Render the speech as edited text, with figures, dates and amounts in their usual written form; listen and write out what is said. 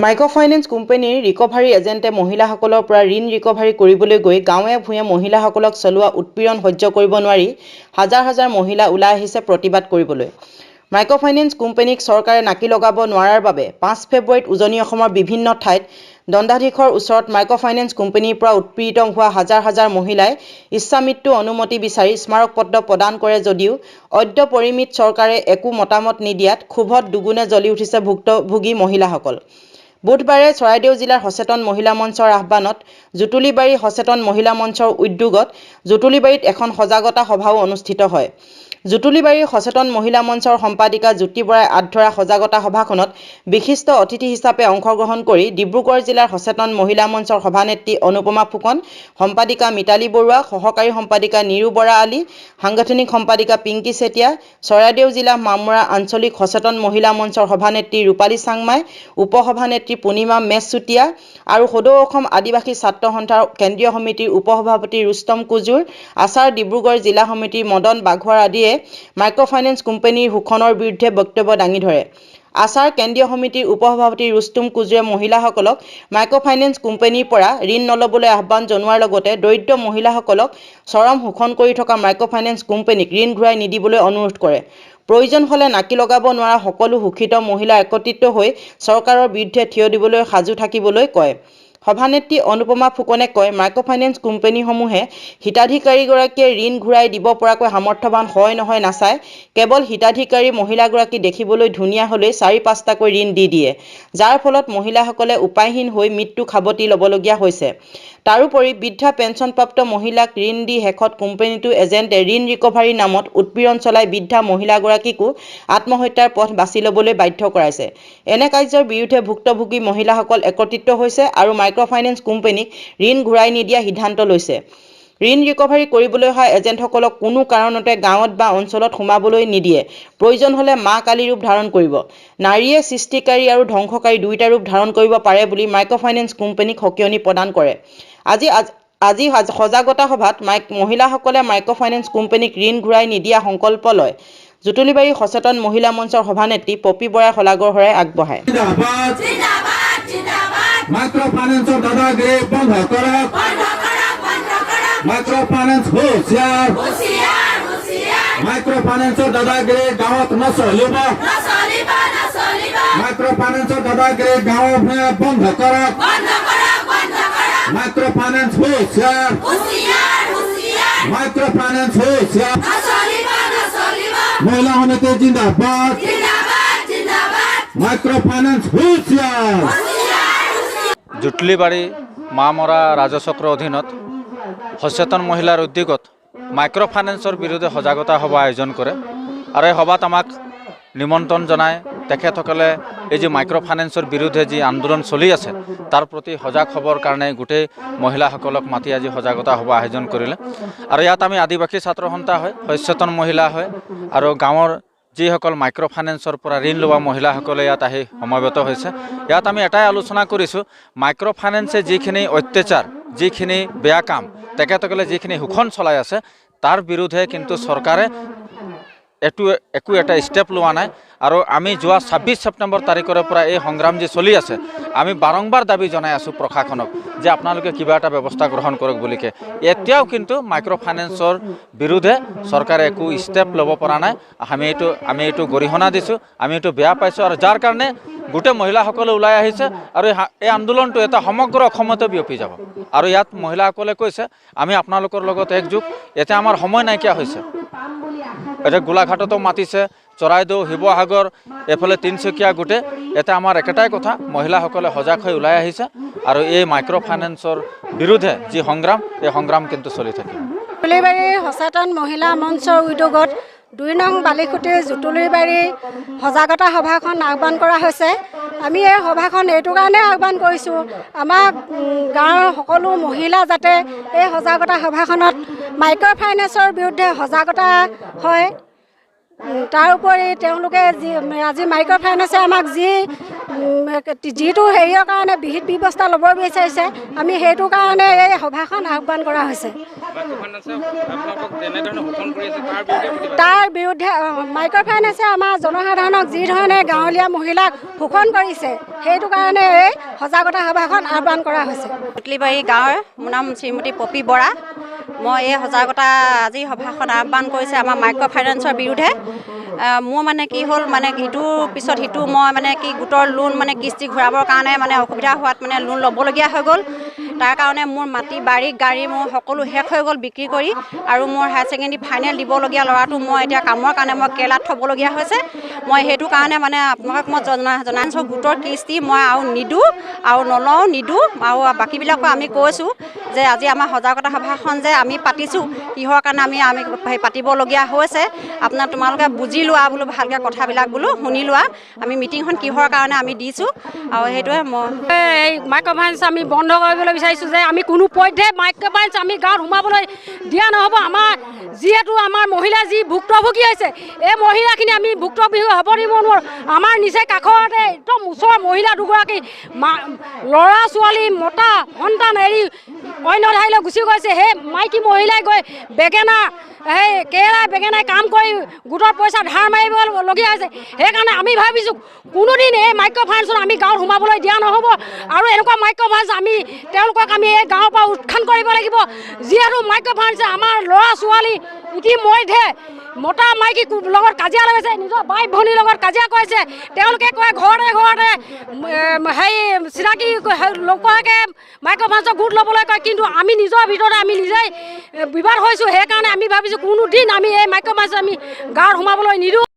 Microfinance কোম্পানীৰ recovery এজেণ্টে মহিলাসকলৰ পৰা ঋণ ৰিকভাৰী কৰিবলৈ গৈ গাঁৱে ভূঞে মহিলাসকলক চলোৱা উৎপীড়ন সহ্য কৰিব নোৱাৰি হাজাৰ হাজাৰ মহিলা ওলাই আহিছে প্ৰতিবাদ কৰিবলৈ। মাইক্ৰ'ফাইনেন্স কোম্পানীক চৰকাৰে নাকি লগাব নোৱাৰাৰ বাবে 5 ফেব্ৰুৱাৰীত উজনি অসমৰ বিভিন্ন ঠাইত দণ্ডাধীশৰ ওচৰত মাইক্ৰ'ফাইনেন্স কোম্পানীৰ পৰা উৎপীড়িত হোৱা হাজাৰ হাজাৰ মহিলাই ইচ্ছামৃত্যু অনুমতি বিচাৰি স্মাৰক পত্ৰ প্ৰদান কৰে যদিও অদ্য পৰিমিত চৰকাৰে একো মতামত নিদিয়াত ক্ষোভত দুগুণে জ্বলি উঠিছে ভুক্তভোগী মহিলাসকল। বুধবাৰে চৰাইদেউ জিলাৰ সচেতন মহিলা মঞ্চৰ আহ্বানত জুটুলিবাৰী সচেতন মহিলা মঞ্চৰ উদ্যোগত জুটুলিবাৰীত এখন সজাগতা সভাও অনুষ্ঠিত হয়। জুটুলিবাৰীৰ সচেতন মহিলা মঞ্চৰ সম্পাদিকা জ্যোতি বৰাই আধৰা সজাগতা সভাখনত বিশিষ্ট অতিথি হিচাপে অংশগ্ৰহণ কৰি ডিব্ৰুগড় জিলাৰ সচেতন মহিলা মঞ্চৰ সভানেত্ৰী অনুপমা ফুকন, সম্পাদিকা মিতালী বৰুৱা, সহকাৰী সম্পাদিকা নিৰু বৰা আলী, সাংগঠনিক সম্পাদিকা পিংকি চেতিয়া, চৰাইদেউ জিলা মামৰা আঞ্চলিক সচেতন মহিলা মঞ্চৰ সভানেত্ৰী ৰূপালী চাংমাই, উপসভানেত্ৰী পূৰ্ণিমা মেছ চুতীয়া আৰু সদৌ অসম আদিবাসী ছাত্ৰ সন্থাৰ কেন্দ্ৰীয় সমিতিৰ উপসভাপতি ৰুস্তম কুজুৰ, আচাৰ ডিব্ৰুগড় জিলা সমিতিৰ মদন বাঘৱাৰ আদিয়ে মাইক্ৰ'ফাইনেন্স কোম্পানীৰ শোষণৰ বিৰুদ্ধে বক্তব্য দাঙি ধৰে। আচাৰ কেন্দ্ৰীয় সমিতিৰ উপসভাপতি ৰুস্তম কুজুৰে মহিলাসকলক মাইক্ৰ'ফাইনেন্স কোম্পানীৰ পৰা ঋণ নল'বলৈ আহ্বান জনোৱাৰ লগতে দৰিদ্ৰ মহিলাসকলক চৰম শোষণ কৰি থকা মাইক্ৰ'ফাইনেন্স কোম্পানীক ঋণ ঘূৰাই নিদিবলৈ অনুৰোধ কৰে। প্ৰয়োজন হ'লে নাকি লগাব নোৱাৰা সকলো শোষিত মহিলা একত্ৰিত হৈ চৰকাৰৰ বিৰুদ্ধে থিয় দিবলৈ সাজু থাকিবলৈ কয়। সভানেত্ৰী অনুপমা ফুকনে কয়, মাইক্ৰ'ফাইনেন্স কোম্পানীসমূহে হিতাধিকাৰীগৰাকীয়ে ঋণ ঘূৰাই দিব পৰাকৈ সামৰ্থ্যৱান হয় নহয় নাচায়, কেৱল হিতাধিকাৰী মহিলাগৰাকী দেখিবলৈ ধুনীয়া হ'লেই 4-5টাকৈ ঋণ দি দিয়ে, যাৰ ফলত মহিলাসকলে উপায়হীন হৈ মৃত্যু সাৱটি ল'বলগীয়া হৈছে। তাৰোপৰি বৃদ্ধা পেঞ্চনপ্ৰাপ্ত মহিলাক ঋণ দি শেষত কোম্পানীটো এজেণ্টে ঋণ ৰিকভাৰীৰ নামত উৎপীড়ন চলাই বৃদ্ধা মহিলাগৰাকীকো আত্মহত্যাৰ পথ বাছি ল'বলৈ বাধ্য কৰাইছে। এনে কাৰ্যৰ বিৰুদ্ধে ভুক্তভোগী মহিলাসকল একত্ৰিত হৈছে আৰু মাইক্ৰ'ফাইনেন্স কোম্পানীক ঋণ ঘূৰাই নিদিয়া সিদ্ধান্ত লৈছে। ঋণ ৰিকভাৰী কৰিবলৈ অহা এজেণ্টসকলক কোনো কাৰণতে গাঁৱত বা অঞ্চলত সোমাবলৈ নিদিয়ে। প্ৰয়োজন হ'লে মা কালী ৰূপ ধাৰণ কৰিব। নাৰীয়ে সৃষ্টিকাৰী আৰু ধ্বংসকাৰী দুয়োটা ৰূপ ধাৰণ কৰিব পাৰে বুলি মাইক্ৰ'ফাইনেন্স কোম্পানীক সকিয়নি প্ৰদান কৰে। আজি সজাগতা সভাত মহিলাসকলে মাইক্ৰ'ফাইনেন্স কোম্পানীক ঋণ ঘূৰাই নিদিয়া সংকল্প লয়। জুটুলিবাৰী সচেতন মহিলা মঞ্চৰ সভানেত্ৰী পপী বৰাই শলাগৰ শৰাই আগবঢ়ায়। মাইক্ৰ'ফাইনেন্সৰ দাদাগিৰি বন্ধ কৰক, মাইক্ৰ'ফাইনেন্স হুঁচিয়াৰ, মাইক্ৰ'ফাইনেন্সৰ দাদাগিৰি গাঁৱত নচলিব, মাইক্ৰ'ফাইনেন্সৰ দাদাগিৰি গাঁৱে ভূঞে বন্ধ কৰক, মাইক্ৰ'ফাইনেন্স হুঁচিয়াৰ, মাইক্ৰ'ফাইনেন্স হুঁচিয়াৰ, মহিলা সমিতি জিন্দাবাদ, মাইক্ৰ'ফাইনেন্স হুঁচিয়াৰ। জুটলিবাৰী মামৰা ৰাজচক্ৰৰ অধীনত সচেতন মহিলাৰ উদ্যোগত মাইক্ৰ'ফাইনেন্সৰ বিৰুদ্ধে সজাগতা সভা আয়োজন কৰে আৰু এই সভাত আমাক নিমন্ত্ৰণ জনায় তেখেতসকলে এই যে মাইক্ৰ'ফাইনেন্সৰ বিৰুদ্ধে যি আন্দোলন চলি আছে তাৰ প্ৰতি সজাগ হ'বৰ কাৰণে গোটেই মহিলাসকলক মাতি আজি সজাগতা সভা আয়োজন কৰিলে। আৰু ইয়াত আমি আদিবাসী ছাত্ৰ সন্থা হয়, সচেতন মহিলা হয় আৰু গাঁৱৰ যিসকল মাইক্ৰ'ফাইনেন্সৰ পৰা ঋণ লোৱা মহিলাসকলে ইয়াত আহি সমবেত হৈছে। ইয়াত আমি এটাই আলোচনা কৰিছোঁ, মাইক্ৰ'ফাইনেন্সে যিখিনি অত্যাচাৰ, যিখিনি বেয়া কাম, তেখেতসকলে যিখিনি শোষণ চলাই আছে তাৰ বিৰুদ্ধে কিন্তু চৰকাৰে একো এটা ষ্টেপ লোৱা নাই। আৰু আমি যোৱা 26 ছেপ্টেম্বৰ তাৰিখৰে পৰা এই সংগ্ৰাম যি চলি আছে, আমি বাৰম্বাৰ দাবী জনাই আছোঁ প্ৰশাসনক যে আপোনালোকে কিবা এটা ব্যৱস্থা গ্ৰহণ কৰক বুলিকে। এতিয়াও কিন্তু মাইক্ৰ'ফাইনেন্সৰ বিৰুদ্ধে চৰকাৰে একো ষ্টেপ ল'ব পৰা নাই। আমি এইটো গৰিহণা দিছোঁ, আমি এইটো বেয়া পাইছোঁ আৰু যাৰ কাৰণে গোটেই মহিলাসকলে ওলাই আহিছে আৰু এই আন্দোলনটো এটা সমগ্ৰ অসমতে বিয়পি যাব। আৰু ইয়াত মহিলাসকলে কৈছে আমি আপোনালোকৰ লগত একযোগ, এতিয়া আমাৰ সময় নাইকিয়া হৈছে। এতিয়া গোলাঘাটতো মাতিছে, চৰাইদেউ, শিৱসাগৰ, এফালে তিনিচুকীয়া, গোটেই এটা আমাৰ একেটাই কথা, মহিলাসকলে সজাগ হৈ ওলাই আহিছে আৰু এই মাইক্ৰ'ফাইনেন্সৰ বিৰুদ্ধে যি সংগ্ৰাম, এই সংগ্ৰাম কিন্তু চলি থাকে। জুটুলিবাৰী সচেতন মহিলা মঞ্চৰ উদ্যোগত 2 নং বালিখুটি জুটুলিবাৰী সজাগতা সভাখন আহ্বান কৰা হৈছে। আমি এই সভাখন এইটো কাৰণে আহ্বান কৰিছোঁ, আমাৰ গাঁৱৰ সকলো মহিলা যাতে এই সজাগতা সভাখনত মাইক্ৰ'ফাইনেন্সৰ বিৰুদ্ধে সজাগতা হয়। তাৰোপৰি তেওঁলোকে আজি মাইক্ৰ'ফাইনেন্সে আমাক যিটো হেৰিয়ৰ কাৰণে বিহিত ব্যৱস্থা ল'ব বিচাৰিছে, আমি সেইটো কাৰণে এই সভাখন আহ্বান কৰা হৈছে। তাৰ বিৰুদ্ধে মাইক্ৰ' ফাইনেন্সে আমাৰ জনসাধাৰণক যি ধৰণে গাঁৱলীয়া মহিলাক শোষণ কৰিছে সেইটো কাৰণে এই সজাগতা সভাখন আহ্বান কৰা হৈছে। টুটলিবাৰী গাঁৱৰ মোৰ নাম শ্ৰীমতী পপী বৰা। মই এই সজাগতা আজি সভাখন আহ্বান কৰিছে আমাৰ মাইক্ৰ' ফাইনেন্সৰ বিৰুদ্ধে। মোৰ মানে কি হ'ল মানে ইটোৰ পিছত সিটো মই মানে কি গোটৰ লোন মানে কিস্তি ঘূৰাবৰ কাৰণে মানে অসুবিধা হোৱাত মানে লোন ল'বলগীয়া হৈ গ'ল। তাৰ কাৰণে মোৰ মাটি বাৰী গাড়ী মোৰ সকলো শেষ হৈ গ'ল বিক্ৰী কৰি, আৰু মোৰ হায়াৰ ছেকেণ্ডেৰী ফাইনেল দিবলগীয়া ল'ৰাটো মই এতিয়া কামৰ কাৰণে মই কেৰেলাত থ'বলগীয়া হৈছে। মই সেইটো কাৰণে মানে আপোনালোকক মই জনাইছোঁ গোটৰ কিস্তি মই আৰু নিদিওঁ আৰু নলওঁ নিদিওঁ, আৰু বাকীবিলাকো আমি কৈছোঁ যে আজি আমাৰ সজাগতা সভাখন যে আমি পাতিছোঁ কিহৰ কাৰণে আমি পাতিবলগীয়া হৈছে, তোমালোকে বুজি লোৱা বোলো, ভালকৈ কথাবিলাক বোলো শুনি লোৱা, আমি মিটিংখন কিহৰ কাৰণে আমি দিছোঁ। আৰু সেইটোৱে মই এই মাইক্ৰ' ফাইনেন্স আমি বন্ধ কৰিবলৈ বিচাৰিছোঁ যে আমি কোনো পধ্যে মাইক্ৰ' ফাইনেন্স আমি গাঁৱত সোমাবলৈ দিয়া নহ'ব। আমাৰ যিহেতু আমাৰ মহিলা যি ভুক্তভোগী হৈছে, এই মহিলাখিনি আমি ভুক্তভোগী হ'ব দিব নোৱাৰোঁ। আমাৰ নিজে কাষতে একদম ওচৰৰ মহিলা দুগৰাকী ল'ৰা ছোৱালী মতা সন্তান এৰি অন্য ঠাইলৈ গুচি গৈছে। সেই মাইকী মহিলাই গৈ সেই কেৰেলা বেগেনাই কাম কৰি গোটৰ পইচা ধাৰ মাৰিবলগীয়া হৈছে। সেইকাৰণে আমি ভাবিছোঁ কোনোদিন এই মাইক্ৰ' ফাইনেন্সত আমি গাঁৱত সোমাবলৈ দিয়া নহ'ব, আৰু এনেকুৱা মাইক্ৰ' ফাইনেন্স তেওঁলোকক আমি এই গাঁৱৰ পৰা উৎখান কৰিব লাগিব। যিহেতু মাইক্ৰ' ফাইনেন্সে আমাৰ ল'ৰা ছোৱালী ইতিমধ্যে মতা মাইকী লগত কাজিয়া লাগিছে, নিজৰ বাই ভনীৰ লগত কাজিয়া কৰিছে। তেওঁলোকে কয় ঘৰতে চিনাকি লোককে মাইক্ৰ' ফাইনেন্সৰ গোট ল'বলৈ কয়, কিন্তু আমি নিজৰ ভিতৰতে আমি নিজেই বিবাদ হৈছোঁ। সেইকাৰণে আমি ভাবিছোঁ কোনোদিন আমি এই মাইক্ৰ' ফাইনেন্স আমি গাঁৱত সোমাবলৈ নিদিওঁ।